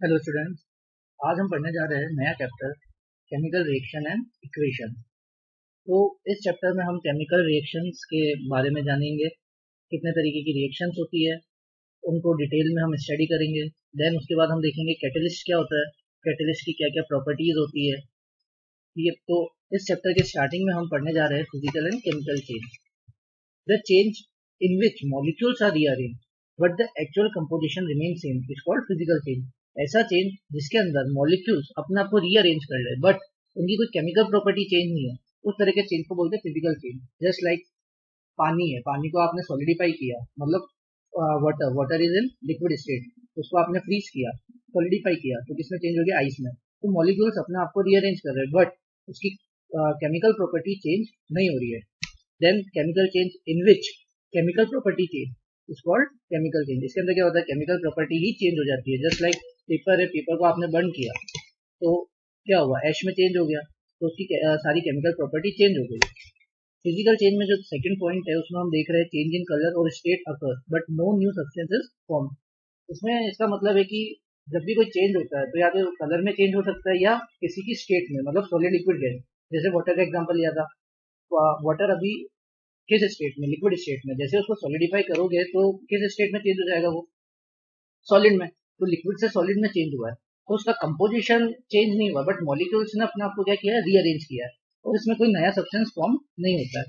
Hello students. आज हम पढ़ने जा रहे हैं नया chapter chemical reaction and equation. तो इस चैप्टर में हम केमिकल रिएक्शंस के बारे में जानेंगे, कितने तरीके की रिएक्शंस होती है, उनको डिटेल में हम स्टडी करेंगे। देन उसके बाद हम देखेंगे कैटलिस्ट क्या होता है, कैटलिस्ट की क्या क्या प्रॉपर्टीज होती है। ये तो इस चैप्टर के स्टार्टिंग में हम पढ़ने जा रहे हैं physical and chemical change. The change in which molecules are rearrange but the actual composition remain same is called physical change. ऐसा चेंज जिसके अंदर मॉलिक्यूल्स अपने आप को रीअरेंज कर ले बट उनकी कोई केमिकल प्रॉपर्टी चेंज नहीं है, उस तरह के चेंज को बोलते हैं फिजिकल चेंज। जस्ट लाइक पानी है, पानी को आपने सॉलिडिफाई किया, मतलब water is in liquid state, उसको आपने फ्रीज किया, सॉलिडिफाई किया, तो किसमें चेंज हो गया? आइस में। तो मॉलिक्यूल्स अपने आप को रीअरेंज कर रहे हैं बट उसकी केमिकल प्रॉपर्टी चेंज नहीं हो रही है। Then chemical change in which chemical property change is called chemical change. इसके अंदर क्या होता है? केमिकल प्रॉपर्टी ही चेंज हो जाती है। जस्ट लाइक पेपर है, पेपर को आपने बर्न किया तो क्या हुआ? ऐश में चेंज हो गया, तो उसकी सारी केमिकल प्रॉपर्टी चेंज हो गई। फिजिकल चेंज में जो सेकंड पॉइंट है उसमें हम देख रहे हैं चेंज इन कलर और state occur but no new substances form. इसमें इसका मतलब है कि जब भी कोई चेंज होता है तो या तो कलर में चेंज हो सकता है या किसी की स्टेट में, मतलब सॉलिड लिक्विड गैस। जैसे वाटर का एग्जांपल लिया था, वाटर अभी किस स्टेट में? लिक्विड स्टेट में। जैसे उसको सॉलिडिफाई करोगे तो किस स्टेट में चेंज हो जाएगा? वो सॉलिड में। तो लिक्विड से सॉलिड में चेंज हुआ है, तो उसका कंपोजिशन चेंज नहीं हुआ बट मॉलिक्यूल्स ने अपने आप को क्या किया है? रीअरेंज किया है, और इसमें कोई नया सब्सटेंस फॉर्म नहीं होता है।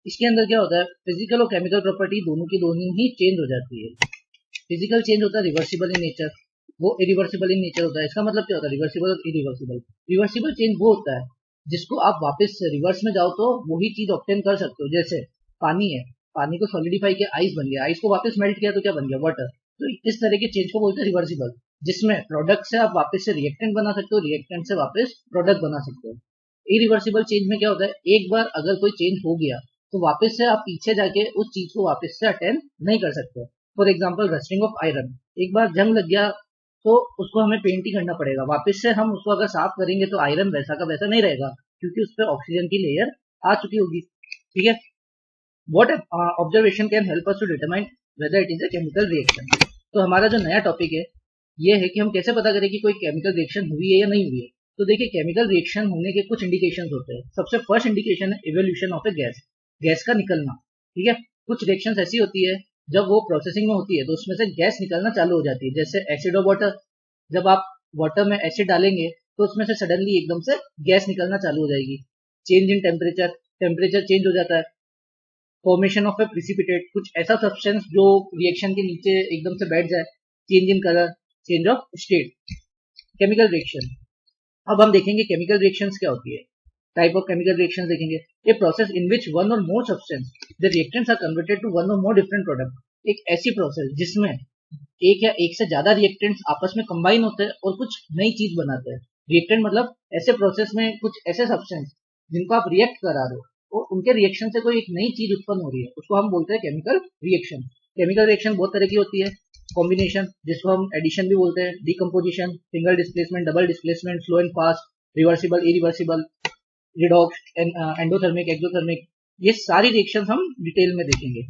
इसके अंदर क्या होता है? फिजिकल और केमिकल प्रॉपर्टी दोनों की दोनों ही चेंज हो जाती है। फिजिकल चेंज होता है रिवर्सिबल इन नेचर, वो इरिवर्सिबल इन नेचर होता है। इसका मतलब क्या होता है? रिवर्सिबल और इरिवर्सिबल। रिवर्सिबल चेंज वो होता है जिसको आप वापस रिवर्स में जाओ तो वही चीज ऑब्टेन कर सकते हो। जैसे पानी है, पानी को सॉलिडिफाई किया, आइस बन गया, आइस को वापस मेल्ट किया तो क्या बन गया? वाटर। तो इस तरह के चेंज को बोलते हैं रिवर्सिबल, जिसमें प्रोडक्ट से आप वापस से रिएक्टेंट बना सकते हो, रिएक्टेंट से वापस प्रोडक्ट बना सकते हो। इरिवर्सिबल चेंज में क्या होता है? एक बार अगर कोई चेंज हो गया तो वापस से आप पीछे जाके उस चीज को वापस से अटेंड नहीं कर सकते। For example rusting of iron, एक बार जंग लग गया तो उसको हमें पेंट ही करना पड़ेगा। वापस से हम उसको अगर साफ करेंगे तो आयरन वैसा का वैसा नहीं रहेगा, क्योंकि उस पर ऑक्सीजन की लेयर आ चुकी होगी। ठीक है। What observation can help us to determine whether it is a chemical reaction. तो हमारा जो नया टॉपिक है ये है कि हम कैसे पता करें कि कोई केमिकल रिएक्शन हुई है या नहीं हुई है। तो देखिए, केमिकल रिएक्शन होने के कुछ इंडिकेशंस होते हैं। सबसे फर्स्ट इंडिकेशन है evolution of A gas, gas का निकलना। ठीक है। कुछ रिएक्शंस ऐसी होती है जब वो प्रोसेसिंग में होती है तो उसमें से गैस निकलना चालू हो जाती है। जैसे एसिड ऑफ वाटर, जब आप वाटर में एसिड डालेंगे तो उसमें से सडनली एकदम से गैस निकलना चालू हो जाएगी। Change in temperature, temperature change हो जाता है। फॉर्मेशन ऑफ ए प्रिसिपिटेट, कुछ ऐसा सब्सटेंस जो रिएक्शन के नीचे एकदम से बैठ जाए। Change in colour, change of state. Chemical reaction. अब हम देखेंगे केमिकल रिएक्शंस क्या होती है। टाइप ऑफ केमिकल रिएक्शंस देखेंगे। A process in which one or more substance the reactants are converted to one or more different product. एक ऐसी process जिसमें एक या एक से ज्यादा रिएक्टेंट्स आपस में कंबाइन होते हैं और कुछ नई चीज बनाते हैं। रिएक्टेंट मतलब ऐसे प्रोसेस में कुछ ऐसे सब्सटेंस जिनको आप रिएक्ट करा रहे हो और उनके रिएक्शन से कोई एक नई चीज उत्पन्न हो रही है, उसको हम बोलते हैं केमिकल रिएक्शन। केमिकल रिएक्शन बहुत तरह की होती है। कॉम्बिनेशन, जिसको हम एडिशन भी बोलते हैं। Decomposition, single displacement, double displacement, slow and fast, reversible, irreversible, redox, endothermic, exothermic. ये सारी रिएक्शन हम डिटेल में देखेंगे।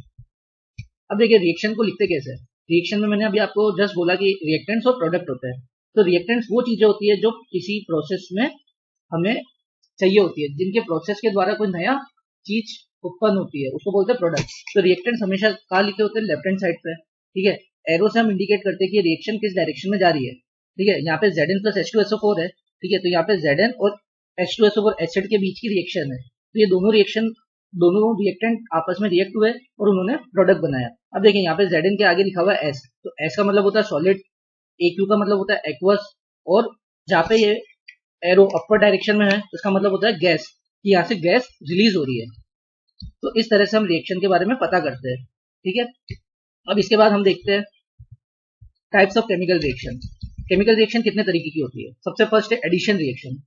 अब देखिए रिएक्शन को लिखते कैसे हैं। रिएक्शन में मैंने अभी आपको जस्ट बोला कि रिएक्टेंट्स और प्रोडक्ट होते हैं। तो रिएक्टेंट्स वो चीजें होती है जो किसी प्रोसेस में हमें चाहिए होती है, जिनके प्रोसेस के द्वारा कोई नया चीज उत्पन्न होती है, उसको बोलते हैं प्रोडक्ट। तो रिएक्टेंट्स हमेशा कहाँ लिखे होते हैं? लेफ्ट हैंड साइड पे। ठीक है। एरो से हम इंडिकेट करते हैं कि रिएक्शन किस डायरेक्शन में जा रही है। ठीक है। यहाँ पे Zn प्लस H2SO4 है। ठीक है। तो यहाँ पे Zn और H2SO4 एसिड के बीच की रिएक्शन है। तो ये दोनों रिएक्शन, दोनों रिएक्टेंट आपस में रिएक्ट हुए और उन्होंने प्रोडक्ट बनाया। अब देखिए यहाँ पे Zn के आगे लिखा हुआ है S, तो S का मतलब होता है सॉलिड, AQ का मतलब होता है एक्वस, और जहाँ पे ये एरो अपर डायरेक्शन में है इसका मतलब होता है गैस, कि यहाँ से गैस रिलीज हो रही है। तो इस तरह से हम रिएक्शन के बारे में पता करते हैं। ठीक है। अब इसके बाद हम देखते हैं types of chemical reaction. Chemical reaction कितने तरीके की होती है? सबसे फर्स्ट है एडिशन रिएक्शन,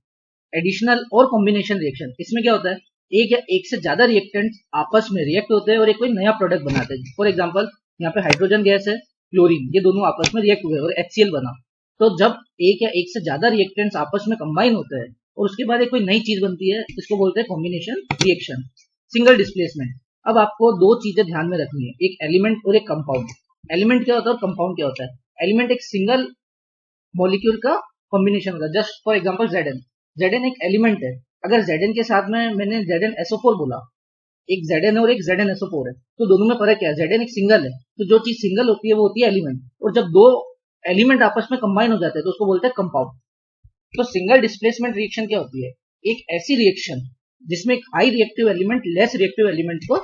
एडिशनल और कॉम्बिनेशन रिएक्शन। इसमें क्या होता है? एक या एक से ज्यादा रिएक्टेंट्स आपस में रिएक्ट होते हैं और एक कोई नया प्रोडक्ट बनाते हैं। फॉर एग्जांपल यहाँ पे हाइड्रोजन गैस है, क्लोरीन, ये दोनों आपस में रिएक्ट हुए और HCl बना। तो जब एक या एक से ज्यादा रिएक्टेंट्स आपस में कंबाइन होते हैं और उसके बाद एक कोई नई चीज बनती है, इसको बोलते हैं कॉम्बिनेशन रिएक्शन। Single displacement. अब आपको दो चीजें ध्यान में रखनी है, एक एलिमेंट और एक कंपाउंड। एलिमेंट क्या होता है और कंपाउंड क्या होता है? एलिमेंट एक सिंगल मॉलिक्यूल का कॉम्बिनेशन होता है। Just for example Zn, Zn एक एलिमेंट है। अगर Zn के साथ में मैंने ZnSO4 बोला, एक Zn और एक ZnSO4 है, तो दोनों में फर्क क्या है? Zn एक सिंगल है, तो जो चीज सिंगल होती है वो होती है एलिमेंट, और जब दो एलिमेंट आपस में कंबाइन हो जाते हैं तो उसको बोलते हैं कंपाउंड। तो सिंगल डिस्प्लेसमेंट रिएक्शन क्या होती है? एक ऐसी रिएक्शन जिसमें एक high reactive element less reactive element को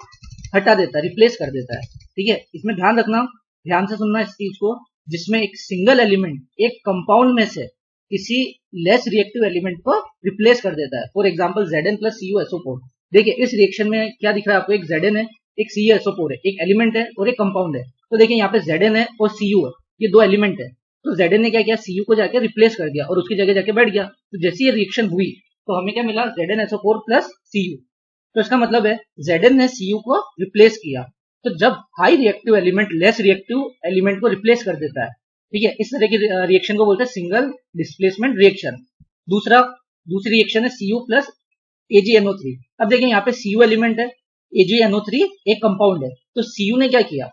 हटा देता है, रिप्लेस कर देता है। ठीक है, इसमें ध्यान रखना, ध्यान से सुनना इस चीज को, जिसमें एक सिंगल एलिमेंट एक कंपाउंड में से किसी लेस रिएक्टिव एलिमेंट को रिप्लेस कर देता है। For example Zn plus CuSO4। देखिए इस रिएक्शन में क्या दिख रहा है आपको? एक Zn है, एक CuSO4 है, एक एलिमेंट है और एक कंपाउंड है। तो देखिए यहाँ पे Zn है और Cu है, ये दो एलिमेंट है। तो Zn ने क्या किया? Cu को जाके रिप्लेस कर दिया और उसकी जगह जाके बैठ गया। तो जैसे ये रिएक्शन हुई तो हमें क्या मिला? ZnSO4 plus Cu। तो इसका मतलब है Zn ने Cu को रिप्लेस किया। तो जब high reactive element less reactive element को रिप्लेस कर देता है, ठीक है, इस तरह की रिएक्शन को बोलते हैं सिंगल डिस्प्लेसमेंट रिएक्शन। दूसरी रिएक्शन है Cu प्लस AgNO3। अब देखिए यहाँ पे Cu एलिमेंट है, AgNO3 एक कंपाउंड है। तो Cu ने क्या किया?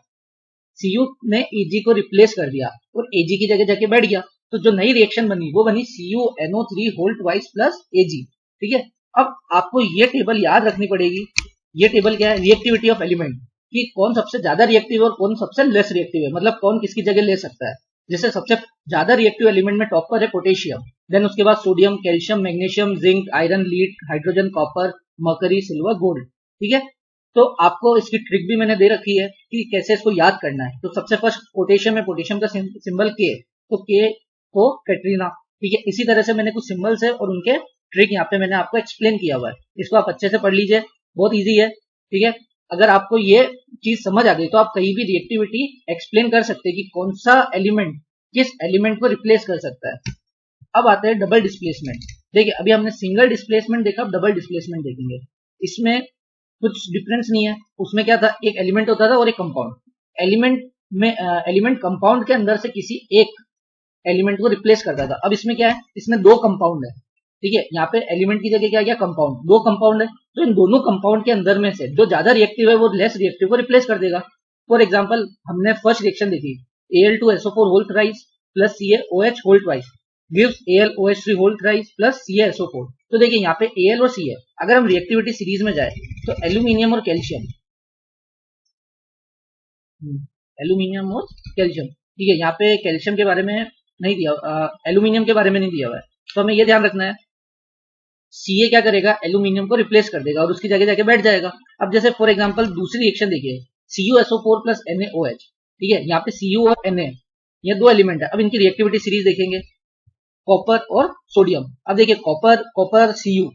Cu ने Ag को रिप्लेस कर दिया और Ag की जगह जाके बैठ गया। तो जो नई रिएक्शन बनी वो बनी CuNO3 whole twice plus Ag। ठीक है, अब आपको ये टेबल याद रखनी पड़ेगी। ये टेबल क्या है? रिएक्टिविटी ऑफ एलिमेंट, कि कौन सबसे ज्यादा रिएक्टिव है और कौन सबसे लेस रिएक्टिव है, मतलब कौन किसकी जगह ले सकता है। जैसे सबसे ज्यादा रिएक्टिव एलिमेंट में टॉप पर है पोटेशियम, देन उसके बाद sodium, calcium, magnesium, zinc, iron, lead, hydrogen, copper, mercury, silver, gold. ठीक है, तो आपको इसकी ट्रिक भी मैंने दे रखी है कि कैसे इसको याद करना है। तो सबसे फर्स्ट पोटेशियम है, पोटेशियम का सिंबल K, तो K को कैटरीना। ठीक है, इसी तरह से मैंने कुछ सिंबल्स है और उनके ट्रिक यहाँ पे मैंने आपको एक्सप्लेन किया हुआ है, इसको आप अच्छे से पढ़ लीजिए, बहुत इजी है। ठीक है, अगर आपको ये चीज समझ आ गई तो आप कहीं भी रिएक्टिविटी एक्सप्लेन कर सकते हैं कि कौन सा एलिमेंट किस एलिमेंट को रिप्लेस कर सकता है। अब आते हैं डबल डिस्प्लेसमेंट। देखिए अभी हमने सिंगल डिस्प्लेसमेंट देखा, अब डबल डिस्प्लेसमेंट देखेंगे। इसमें कुछ डिफरेंस नहीं है। उसमें क्या था? एक एलिमेंट होता था और एक कंपाउंड। एलिमेंट कंपाउंड के अंदर से किसी एक एलिमेंट को रिप्लेस करता था। अब इसमें क्या है? इसमें दो कंपाउंड है। ठीक है, यहाँ पे एलिमेंट की जगह क्या गया? कंपाउंड। दो कंपाउंड है, तो इन दोनों कंपाउंड के अंदर में से जो ज्यादा रिएक्टिव है वो लेस रिएक्टिव को रिप्लेस कर देगा। फॉर एग्जाम्पल हमने फर्स्ट रिएक्शन देखी, Al2SO4 whole thrice plus CaOH whole twice gives AlOH3 whole thrice plus CaSO4। तो देखिए यहाँ पे Al और Ca, अगर हम रिएक्टिविटी सीरीज में जाए तो एल्यूमिनियम और कैल्शियम, ठीक है, यहाँ पे कैल्शियम के बारे में नहीं दिया, एल्यूमिनियम के बारे में नहीं दिया हुआ है। तो हमें ये ध्यान रखना है, Ca क्या करेगा? एल्यूमिनियम को रिप्लेस कर देगा और उसकी जगह जाके बैठ जाएगा। अब जैसे फॉर एग्जांपल दूसरी रिएक्शन देखिए, CuSO4 प्लस NaOH। ठीक है, यहाँ पे Cu और Na ये दो एलिमेंट है। अब इनकी रिएक्टिविटी सीरीज देखेंगे, कॉपर और सोडियम। अब देखिए कॉपर Cu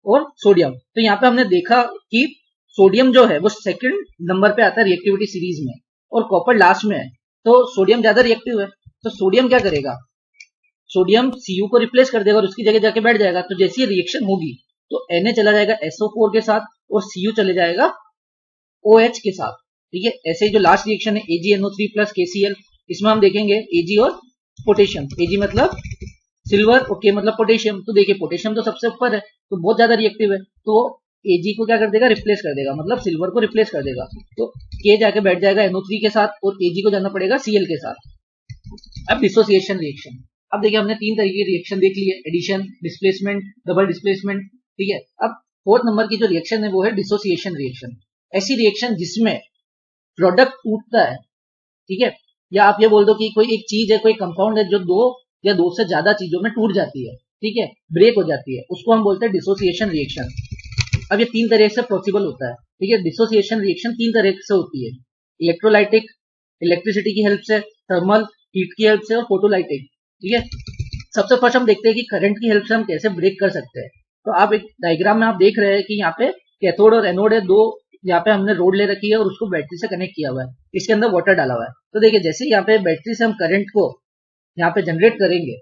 और सोडियम, तो यहाँ पे हमने देखा कि सोडियम जो है वो सेकंड नंबर पे आता है रिएक्टिविटी सीरीज में और कॉपर लास्ट में है, तो सोडियम ज्यादा रिएक्टिव है। तो सोडियम क्या करेगा? सोडियम Cu को रिप्लेस कर देगा और उसकी जगह जाके बैठ जाएगा। तो जैसी रिएक्शन होगी तो Na चला जाएगा SO4 के साथ और Cu चले जाएगा OH के साथ। ठीक है, ऐसे ही जो लास्ट रिएक्शन है AgNO3 प्लस KCl, इसमें हम देखेंगे Ag और पोटेशियम। Ag मतलब सिल्वर और K मतलब पोटेशियम। तो देखिए पोटेशियम तो सबसे ऊपर है, तो बहुत ज्यादा रिएक्टिव है, तो Ag को क्या कर देगा? रिप्लेस कर देगा, मतलब सिल्वर को रिप्लेस कर देगा। तो K जाके बैठ जाएगा NO3 के साथ और Ag को जाना पड़ेगा Cl के साथ। अब डिसोसिएशन रिएक्शन। अब देखिए हमने तीन तरीके की रिएक्शन देख ली है, एडिशन, डिस्प्लेसमेंट, डबल डिस्प्लेसमेंट। ठीक है, अब फोर्थ नंबर की जो रिएक्शन है वो है डिसोसिएशन रिएक्शन। ऐसी रिएक्शन जिसमें प्रोडक्ट टूटता है। ठीक है, या आप ये बोल दो कि कोई एक चीज है, कोई कंपाउंड है जो दो या दो से ज्यादा चीजों में टूट जाती है। ठीक है, ब्रेक हो जाती है, उसको हम बोलते हैं डिसोसिएशन रिएक्शन। अब ये तीन तरह से पॉसिबल होता है। ठीक है, डिसोसिएशन रिएक्शन तीन तरह से होती है, इलेक्ट्रोलाइटिक, इलेक्ट्रिसिटी की हेल्प से, थर्मल, हीट की हेल्प से और फोटोलाइटिक। ठीक है, सबसे फर्स्ट हम देखते हैं कि करंट की हेल्प से हम कैसे ब्रेक कर सकते हैं। तो आप एक डायग्राम में आप देख रहे हैं कि यहाँ पे कैथोड और एनोड है, दो यहाँ पे हमने रोड ले रखी है और उसको बैटरी से कनेक्ट किया हुआ है, इसके अंदर वाटर डाला हुआ है। तो देखिए जैसे यहाँ पे बैटरी से हम करंट को यहाँ पे जनरेट करेंगे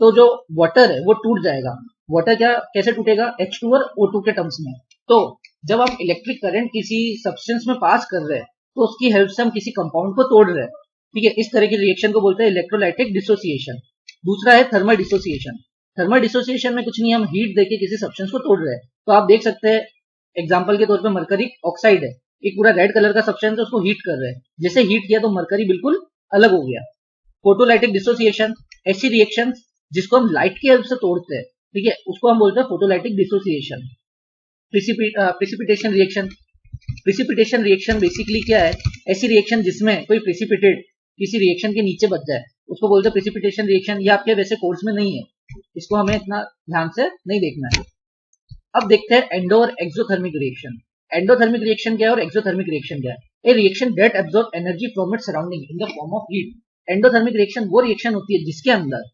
तो जो वाटर है वो टूट जाएगा। वाटर क्या कैसे टूटेगा? H2 और O2 के टर्म्स में। तो जब हम इलेक्ट्रिक करंट किसी सब्सटेंस में पास कर रहे हैं तो उसकी हेल्प से हम किसी कंपाउंड को तोड़ रहे हैं। ठीक है, इस तरह की रिएक्शन को बोलते हैं इलेक्ट्रोलाइटिक डिसोसिएशन। दूसरा है थर्मल डिसोसिएशन। थर्मल डिसोसिएशन में कुछ नहीं, हम हीट देके किसी सब्सटेंस को तोड़ रहे हैं। तो आप देख सकते हैं एग्जाम्पल के तौर पे मरकरी ऑक्साइड है, एक पूरा रेड कलर का सब्सटेंस है, उसको हीट कर रहे हैं, जैसे हीट किया तो मरकरी बिल्कुल अलग हो गया। फोटोलाइटिक डिसोसिएशन, ऐसी रिएक्शन जिसको हम लाइट की हेल्प से तोड़ते हैं, ठीक है, उसको हम बोलते हैं photolytic dissociation. Precipitation reaction, precipitation reaction basically क्या है, ऐसी रिएक्शन जिसमें कोई प्रिसिपिटेट किसी रिएक्शन के नीचे बच जाए, उसको बोलते हैं प्रिसिपिटेशन रिएक्शन। ये आपके वैसे कोर्स में नहीं है, इसको हमें इतना ध्यान से नहीं देखना है। अब देखते हैं एंडो और एक्सोथर्मिक रिएक्शन। एंडोथर्मिक रिएक्शन क्या है और एक्सोथर्मिक रिएक्शन क्या है। ए reaction that absorb energy from its surrounding in the form of heat. Endothermic reaction वो रिएक्शन होती है जिसके अंदर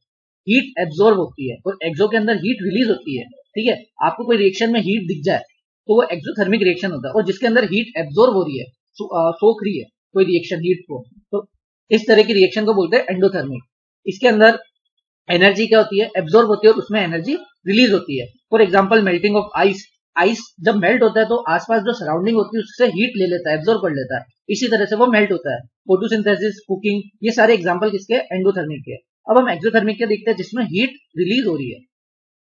हीट एब्जॉर्ब होती है और एक्सो के अंदर हीट रिलीज होती है, ठीक है। आपको कोई रिएक्शन में हीट दिख जाए तो वो एक्सोथर्मिक रिएक्शन होता है, और जिसके अंदर हीट एब्जॉर्ब हो रही है, सोख रही है कोई रिएक्शन हीट को, तो इस तरह की रिएक्शन को बोलते हैं एंडोथर्मिक। इसके अंदर एनर्जी क्या होती है, एब्जॉर्ब होती है और उसमें एनर्जी रिलीज होती है। For example melting of ice, ice जब मेल्ट होता है तो आसपास जो सराउंडिंग होती है उससे हीट ले लेता है, एब्जॉर्ब कर लेता है, इसी तरह से वो मेल्ट होता है। फोटोसिंथेसिस, कुकिंग, ये सारे एग्जांपल किसके, एंडोथर्मिक के। अब हम एक्सोथर्मिक के देखते हैं जिसमें हीट रिलीज हो रही है।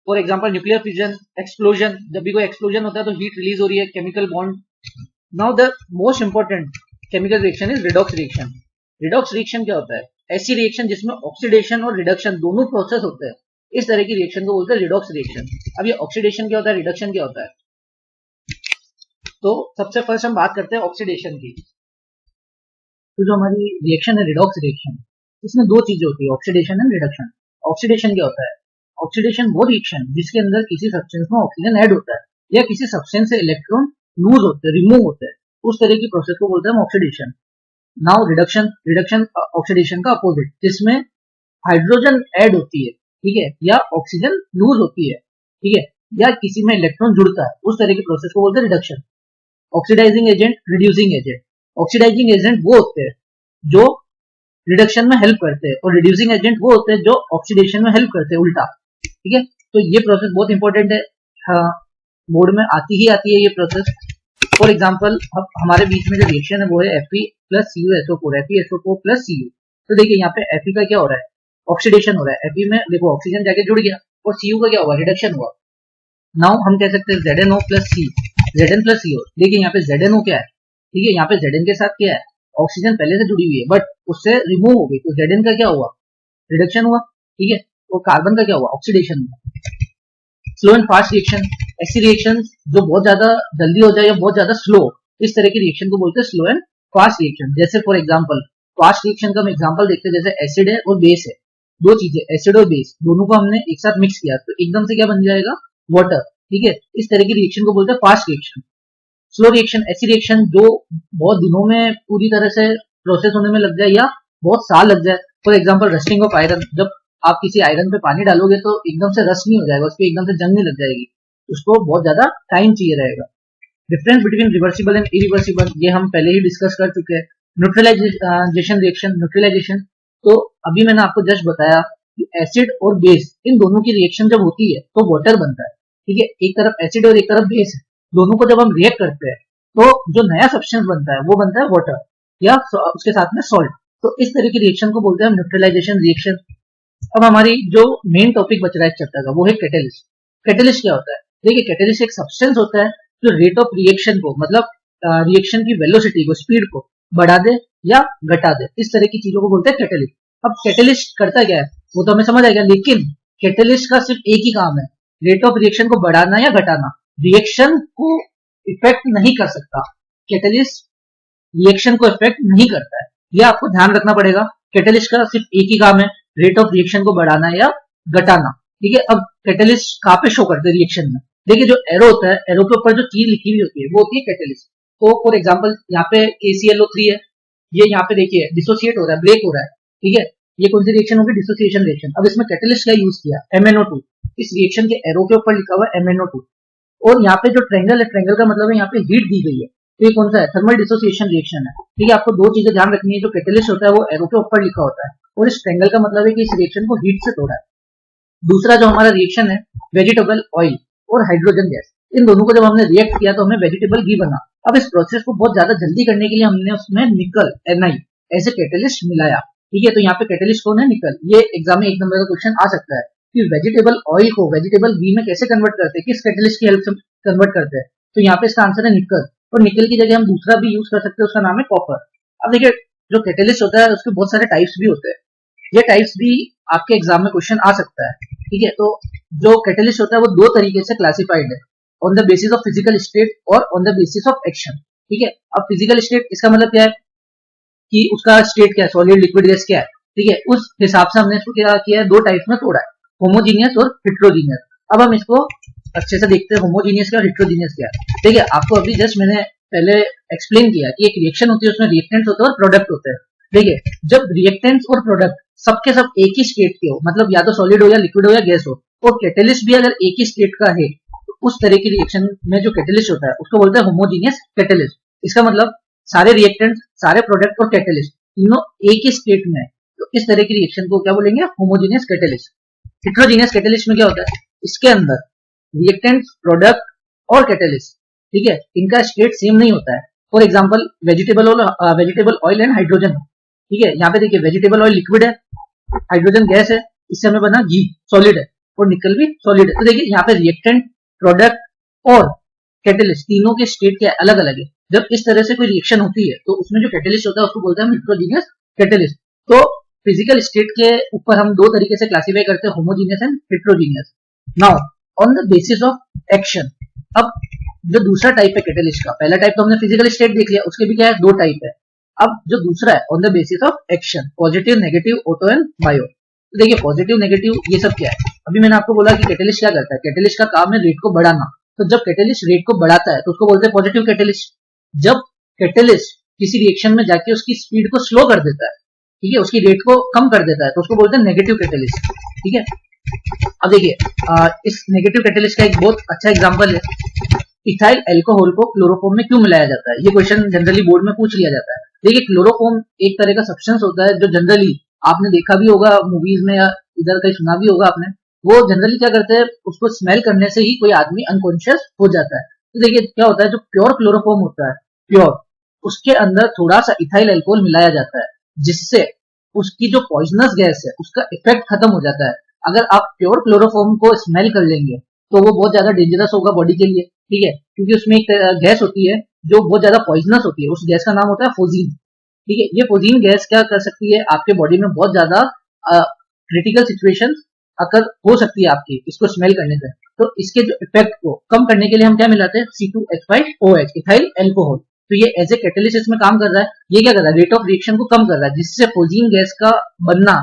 For example nuclear fusion, explosion, जब भी कोई एक्सप्लोजन होता है तो हीट रिलीज हो रही है, chemical bond. Now the most important chemical reaction is redox reaction. Redox reaction क्या होता है, ऐसी रिएक्शन जिसमें ऑक्सीडेशन और रिडक्शन दोनों प्रोसेस होते हैं, इस तरह की रिएक्शन को बोलते हैं रिडॉक्स रिएक्शन। अब ये ऑक्सीडेशन क्या होता है, रिडक्शन क्या होता है, तो सबसे फर्स्ट हम बात करते हैं ऑक्सीडेशन की। तो जो हमारी रिएक्शन है रिडॉक्स रिएक्शन, इसमें दो चीजें होती है, ऑक्सीडेशन एंड रिडक्शन। ऑक्सीडेशन क्या होता है, ऑक्सीडेशन वो रिएक्शन जिसके अंदर किसी सब्सटेंस में ऑक्सीजन ऐड होता है या किसी सब्सटेंस से इलेक्ट्रॉन लूज होते हैं, रिमूव होते हैं, उस तरह की प्रोसेस को बोलते हैं oxidation. Now reduction, reduction oxidation का अपोजिट, जिसमें हाइड्रोजन ऐड होती है, ठीक है, या ऑक्सीजन लूज होती है, ठीक है, या किसी में इलेक्ट्रॉन जुड़ता है, उस तरह की प्रोसेस को बोलते हैं reduction. Oxidising agent, reducing agent. Oxidising agent वो होते हैं जो रिडक्शन में हेल्प करते हैं और रिड्यूसिंग एजेंट वो होते हैं जो ऑक्सीडेशन में हेल्प करते हैं, उल्टा, ठीक है। तो ये प्रोसेस बहुत इंपॉर्टेंट है, हाँ, बोर्ड में आती है ये प्रोसेस। फॉर एग्जाम्पल हमारे बीच में जो रिएक्शन है वो है Fe plus CuSO4, FeSO4 plus Cu। तो देखिए यहाँ पे Fe का क्या हो रहा है, ऑक्सीडेशन हो रहा है। Fe में देखो ऑक्सीजन जाके जुड़ गया, और Cu का क्या हुआ, रिडक्शन हुआ। नाउ हम कह सकते हैं ZnO plus C, Zn plus CO। देखिए यहाँ पे ZnO क्या है, ठीक है, यहाँ पे Zn के साथ क्या है, ऑक्सीजन पहले से जुड़ी हुई है बट उससे रिमूव हो गई, तो Zn का क्या हुआ, रिडक्शन हुआ, ठीक है। और कार्बन का क्या हुआ, ऑक्सीडेशन हुआ। स्लो एंड फास्ट रिएक्शन, ऐसी रिएक्शन जो बहुत ज्यादा जल्दी हो जाए या बहुत ज्यादा स्लो, इस तरह की रिएक्शन को बोलते हैं स्लो एंड फास्ट रिएक्शन। जैसे फॉर एग्जांपल फास्ट रिएक्शन का हम एग्जांपल देखते हैं, जैसे एसिड है और बेस है, दो चीजें एसिड और बेस दोनों को हमने एक साथ मिक्स किया तो एकदम से क्या बन जाएगा, वाटर, ठीक है। इस तरह की रिएक्शन को बोलते हैं फास्ट रिएक्शन। स्लो रिएक्शन, ऐसी रिएक्शन जो बहुत दिनों में पूरी तरह से प्रोसेस होने में लग जाए या बहुत साल लग जाए। For example rusting of iron, जब आप किसी आयरन पे पानी डालोगे तो एकदम से रस्ट नहीं हो जाएगा, उस पर एकदम से जंग नहीं लग जाएगी, उसको बहुत ज्यादा टाइम चाहिए रहेगा। Difference between reversible and irreversible, ये हम पहले ही डिस्कस कर चुके हैं। न्यूट्रलाइजेशन रिएक्शन, न्यूट्रलाइजेशन, तो अभी मैंने आपको जस्ट बताया कि एसिड और बेस इन दोनों की रिएक्शन जब होती है तो वाटर बनता है, ठीक है। एक तरफ एसिड और एक तरफ बेस है, दोनों को जब हम रिएक्ट करते हैं तो जो नया सब्सटेंस बनता है वो बनता है वाटर या उसके साथ में सॉल्ट। तो इस तरह की रिएक्शन को बोलते हैं न्यूट्रलाइजेशन रिएक्शन। अब हमारी जो मेन टॉपिक बच रहा है इस चैप्टर का वो है कैटेलिस्ट। कैटेलिस्ट क्या होता है, देखिए कैटेलिस्ट एक सब्सटेंस होता है जो रेट ऑफ रिएक्शन को, मतलब रिएक्शन की वेलोसिटी को, स्पीड को बढ़ा दे या घटा दे, इस तरह की चीजों को बोलते हैं कैटेलिस्ट। अब कैटेलिस्ट करता क्या है वो तो हमें समझ आएगा, लेकिन कैटेलिस्ट का सिर्फ एक ही काम है, रेट ऑफ रिएक्शन को बढ़ाना या घटाना, रिएक्शन को इफेक्ट नहीं कर सकता। कैटेलिस्ट रिएक्शन को इफेक्ट नहीं करता है, यह आपको ध्यान रखना पड़ेगा। कैटेलिस्ट का सिर्फ एक ही काम है, रेट ऑफ रिएक्शन को बढ़ाना या घटाना, ठीक है। अब कैटेलिस्ट कहाँ पे शो करते हैं रिएक्शन में, देखिए जो एरो होता है, एरो के ऊपर जो चीज लिखी हुई होती है वो होती है कैटेलिस्ट। तो फॉर एग्जांपल यहाँ पे KClO3 है, ये यहाँ पे देखिए डिसोसिएट हो रहा है, ब्रेक हो रहा है, ठीक है। ये कौन सी रिएक्शन होगी, डिसोसिएशन रिएक्शन। अब इसमें कैटेलिस्ट का यूज किया, MnO2, इस रिएक्शन के एरो के ऊपर लिखा हुआ है MnO2, और यहाँ पे जो ट्रायंगल है, ट्रायंगल का मतलब है यहाँ पे हीट दी गई है, तो ये कौन सा है, थर्मल डिसोसिएशन रिएक्शन है, ठीक है। आपको दो चीजें ध्यान रखनी है, जो कैटेलिस्ट होता है वो एरो के ऊपर लिखा होता है, और इस ट्रायंगल का मतलब है कि इस रिएक्शन को हीट से तोड़ा है। दूसरा जो हमारा रिएक्शन है वेजिटेबल ऑयल और हाइड्रोजन गैस, इन दोनों को जब हमने रिएक्ट किया तो हमें वेजिटेबल घी बना। अब इस प्रोसेस को बहुत ज्यादा जल्दी करने के लिए हमने उसमें निकल Ni ऐसे कैटेलिस्ट मिलाया, ठीक है। तो यहाँ पे कैटेलिस्ट कौन है, निकल। ये एग्जाम में एक नंबर का क्वेश्चन आ सकता है कि वेजिटेबल ऑयल को वेजिटेबल घी में कैसे कन्वर्ट करते हैं, किस कैटेलिस्ट की हेल्प से कन्वर्ट करते हैं, तो यहाँ पे इसका आंसर है निकल। और निकल की जगह हम दूसरा भी यूज कर सकते हैं, उसका नाम है कॉपर। अब देखिए जो कैटेलिस्ट होता है उसके बहुत सारे टाइप्स भी होते हैं, ये टाइप्स भी आपके एग्जाम में क्वेश्चन आ सकता है, ठीक है। तो जो कैटलिस्ट होता है वो दो तरीके से क्लासिफाइड है, on the basis of physical state और on the basis of action, ठीक है। अब फिजिकल स्टेट इसका मतलब क्या है कि उसका स्टेट क्या है, सॉलिड लिक्विड गैस क्या है, ठीक है। उस हिसाब से हमने इसको क्या किया है, दो टाइप्स में तोड़ा है, होमोजीनियस और हेट्रोजीनियस। अब हम इसको अच्छे से देखते हैं होमोजीनियस क्या और हेट्रोजीनियस क्या है, ठीक है। आपको अभी जस्ट मैंने पहले एक्सप्लेन किया कि एक रिएक्शन होती है, उसमें रिएक्टेंट्स होते हैं और प्रोडक्ट होते हैं, ठीक है। जब रिएक्टेंट्स और प्रोडक्ट सबके सब एक ही स्टेट के हो, मतलब या तो सॉलिड हो या लिक्विड हो या गैस हो, और कैटलिस्ट भी अगर एक ही स्टेट का है, तो उस तरह की रिएक्शन में जो कैटलिस्ट होता है उसको बोलते हैं होमोजीनियस कैटलिस्ट। इसका मतलब सारे रिएक्टेंट्स, सारे प्रोडक्ट और कैटलिस्ट तीनों एक ही स्टेट में है, तो इस तरह की रिएक्शन को क्या बोलेंगे, होमोजीनियस कैटलिस्ट। हेट्रोजीनियस कैटलिस्ट में क्या होता है, इसके अंदर रिएक्टेंट्स, प्रोडक्ट और कैटलिस्ट, ठीक है, इनका स्टेट सेम नहीं होता है। For example vegetable oil and hydrogen, ठीक है। यहाँ पे देखिए वेजिटेबल ऑयल लिक्विड है, हाइड्रोजन गैस है, इससे हमें बना घी सॉलिड है, और निकल भी सॉलिड है। तो देखिए यहाँ पे रिएक्टेंट, प्रोडक्ट और कैटलिस्ट तीनों के स्टेट क्या अलग अलग है। जब इस तरह से कोई रिएक्शन होती है तो उसमें जो कैटलिस्ट होता है उसको बोलते हैं हेट्रोजीनियस कैटलिस्ट। तो फिजिकल स्टेट के ऊपर हम दो तरीके से क्लासिफाई करते हैं, homogeneous and heterogeneous. Now on the basis of action, अब जो दूसरा टाइप है कैटलिस्ट का, पहला टाइप तो हमने फिजिकल स्टेट देख लिया, उसके भी क्या है, दो टाइप है। अब जो दूसरा है on the basis of action, positive, negative, auto and bio. तो देखिए पॉजिटिव, नेगेटिव ये सब क्या है, अभी मैंने आपको बोला कि कैटलिस्ट क्या करता है, कैटलिस्ट का काम है रेट को बढ़ाना। तो जब कैटलिस्ट रेट को बढ़ाता है तो उसको बोलते हैं पॉजिटिव कैटलिस्ट। जब कैटलिस्ट किसी रिएक्शन में जाके उसकी स्पीड को स्लो कर देता है, ठीक है, उसकी रेट को कम कर देता है, तो उसको बोलते हैं नेगेटिव कैटलिस्ट, ठीक है। अब देखिए इस नेगेटिव कैटलिस्ट का एक बहुत अच्छा एग्जांपल है, इथाइल अल्कोहल को क्लोरोफॉर्म में क्यों मिलाया जाता है। ये क्वेश्चन जनरली बोर्ड में पूछ लिया जाता है। देखिए क्लोरोफॉर्म एक तरह का सब्सटेंस होता है जो जनरली आपने देखा भी होगा मूवीज में या इधर कहीं सुना भी होगा आपने, वो जनरली क्या करते हैं, उसको स्मेल करने से ही कोई आदमी अनकॉन्शियस हो जाता है। तो देखिए क्या होता है, जो प्योर क्लोरोफॉर्म होता है, प्योर, उसके अंदर थोड़ा सा इथाइल अल्कोहल मिलाया जाता है, जिससे उसकी जो पॉइजनस गैस है उसका इफेक्ट खत्म हो जाता है। अगर आप प्योर क्लोरोफॉर्म को स्मेल कर लेंगे तो वो बहुत ज्यादा डेंजरस होगा बॉडी के लिए, ठीक है, क्योंकि उसमें एक गैस होती है जो बहुत ज्यादा पॉइजनस होती है, उस गैस का नाम होता है फोजीन, ठीक है। ये फोजीन गैस क्या कर सकती है, आपके बॉडी में बहुत ज्यादा क्रिटिकल सिचुएशन अगर हो सकती है आपकी इसको स्मेल करने से। तो इसके जो इफेक्ट को कम करने के लिए हम क्या मिलाते हैं, C2H5OH, इथाइल अल्कोहल। तो ये एज ए कैटलिस्ट इसमें काम कर रहा है। ये क्या कर रहा है, रेट ऑफ रिएक्शन को कम कर रहा है, जिससे फोजीन गैस का बनना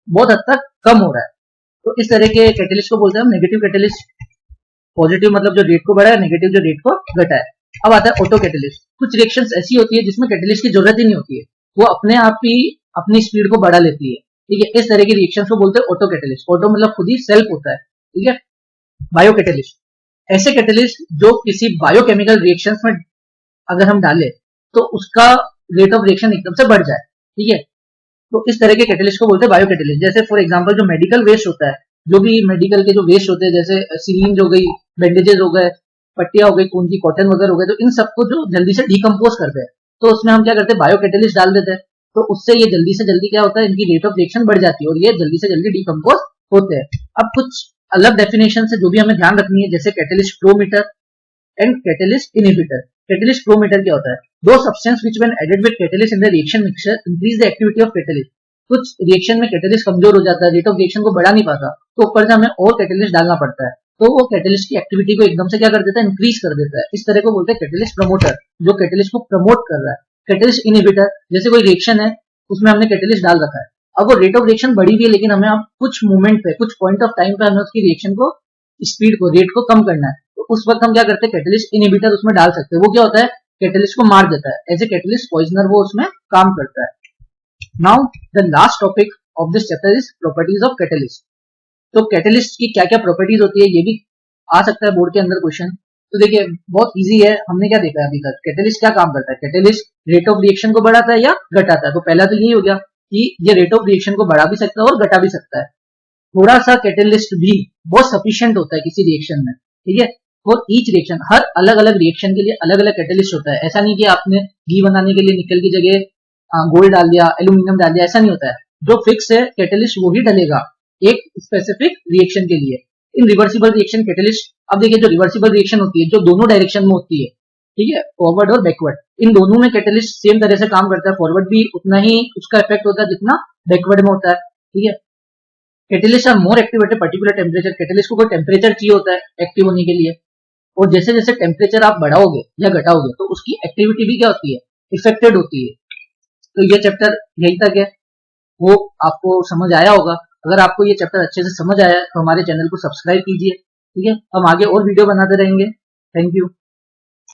बहुत हद तक कम हो रहा है। तो इस तरह के कैटलिस्ट को बोलते हैं हम नेगेटिव कैटलिस्ट। पॉजिटिव मतलब जो रेट को बढ़ाया, नेगेटिव जो रेट को घटाया। अब आता है ऑटो कैटलिस्ट। कुछ रिएक्शंस ऐसी होती है जिसमें कैटलिस्ट की जरूरत ही नहीं होती है, वो अपने आप ही अपनी स्पीड को बढ़ा लेती है, ठीक है। इस तरह की रिएक्शंस को बोलते हैं ऑटो कैटलिस्ट। ऑटो मतलब खुद ही सेल्फ होता है, ठीक है। बायो कैटलिस्ट, ऐसे कैटलिस्ट जो किसी बायोकेमिकल रिएक्शंस में अगर हम डालें तो उसका रेट ऑफ रिएक्शन एकदम से बढ़ जाए, ठीक है। तो इस तरह के कैटलिस्ट को बोलते हैं बायो कैटलिस्ट। जैसे फॉर एग्जांपल जो मेडिकल वेस्ट होता है, जो भी मेडिकल के जो वेस्ट होते हैं, जैसे सिरिंज हो गई, बैंडेजेस हो गए, पट्टियां हो गई, खून की कॉटन वगैरह हो गए, तो इन सबको जो जल्दी से डिकम्पोज करते हैं, तो उसमें हम क्या करते हैं, बायो कैटलिस्ट डाल देते हैं। तो उससे ये जल्दी से जल्दी क्या होता है, इनकी रेट ऑफ रिएक्शन बढ़ जाती है और ये जल्दी से जल्दी डिकम्पोज होते हैं। अब कुछ अलग डेफिनेशन से जो भी हमें ध्यान रखनी है, जैसे catalyst promoter and catalyst inhibitor. Catalyst promoter क्या होता है, दो substance which when added with catalyst in the reaction mixture increase the activity of catalyst. कुछ रिएक्शन में कैटलिस्ट कमजोर हो जाता है, रेट ऑफ रिएक्शन को बढ़ा नहीं पाता, तो ऊपर से हमें और कैटलिस्ट डालना पड़ता है, तो वो कैटलिस्ट की एक्टिविटी को एकदम से क्या कर देता है, इंक्रीज कर देता है। इस तरह को बोलते हैं कैटलिस्ट प्रमोटर, जो कैटलिस्ट को प्रमोट कर रहा है। कैटलिस्ट इनहिबिटर, जैसे कोई रिएक्शन है उसमें हमने कैटलिस्ट डाल रखा है, अब वो रेट ऑफ रिएक्शन बढ़ी हुई है, लेकिन हमें अब कुछ मोमेंट पे, कुछ पॉइंट ऑफ टाइम पे हमें उसकी रिएक्शन को, स्पीड को, रेट को कम करना है, तो उस वक्त हम क्या करते हैं, कैटलिस्ट इनहिबिटर उसमें डाल सकते हैं। वो क्या होता है, कैटलिस्ट को मार देता है, एज ए कैटलिस्ट पॉइजनर वो उसमें काम करता है। Now the last topic of this chapter is properties of catalyst. तो कैटलिस्ट की क्या क्या प्रॉपर्टीज होती है, ये भी आ सकता है बोर्ड के अंदर क्वेश्चन। तो देखिए बहुत इजी है, हमने क्या देखा है अभी तक, कैटलिस्ट क्या काम करता है, कैटलिस्ट रेट ऑफ रिएक्शन को बढ़ाता है या घटाता है। तो पहला तो यही हो गया कि ये रेट ऑफ रिएक्शन को बढ़ा भी सकता है और घटा भी सकता है। थोड़ा सा कैटलिस्ट भी बहुत सफिशिएंट होता है किसी रिएक्शन में, ठीक है। और ईच रिएक्शन, हर अलग अलग रिएक्शन के लिए अलग अलग कैटलिस्ट होता है। ऐसा नहीं कि आपने घी बनाने के लिए निकल की जगह गोल्ड डाल दिया, एल्यूमिनियम डाल दिया, ऐसा नहीं होता है। जो फिक्स है कैटलिस्ट वो ही डलेगा एक स्पेसिफिक रिएक्शन के लिए। इन रिवर्सिबल रिएक्शन कैटलिस्ट, अब देखिए जो रिवर्सिबल रिएक्शन होती है जो दोनों डायरेक्शन में होती है, ठीक है, फॉरवर्ड और बैकवर्ड, इन दोनों में कैटलिस्ट सेम तरह से काम करता है। फॉरवर्ड भी उतना ही उसका इफेक्ट होता है जितना बैकवर्ड में होता है, ठीक है। Catalyst are more active at a particular temperature, catalyst को कोई टेम्परेचर चाहिए होता है एक्टिव होने के लिए, और जैसे जैसे टेम्परेचर आप बढ़ाओगे या घटाओगे तो उसकी एक्टिविटी भी क्या होती है, इफेक्टेड होती है। तो ये चैप्टर यहीं तक है, वो आपको समझ आया होगा। अगर आपको ये चैप्टर अच्छे से समझ आया तो हमारे चैनल को सब्सक्राइब कीजिए, ठीक है। हम आगे और वीडियो बनाते रहेंगे। Thank you.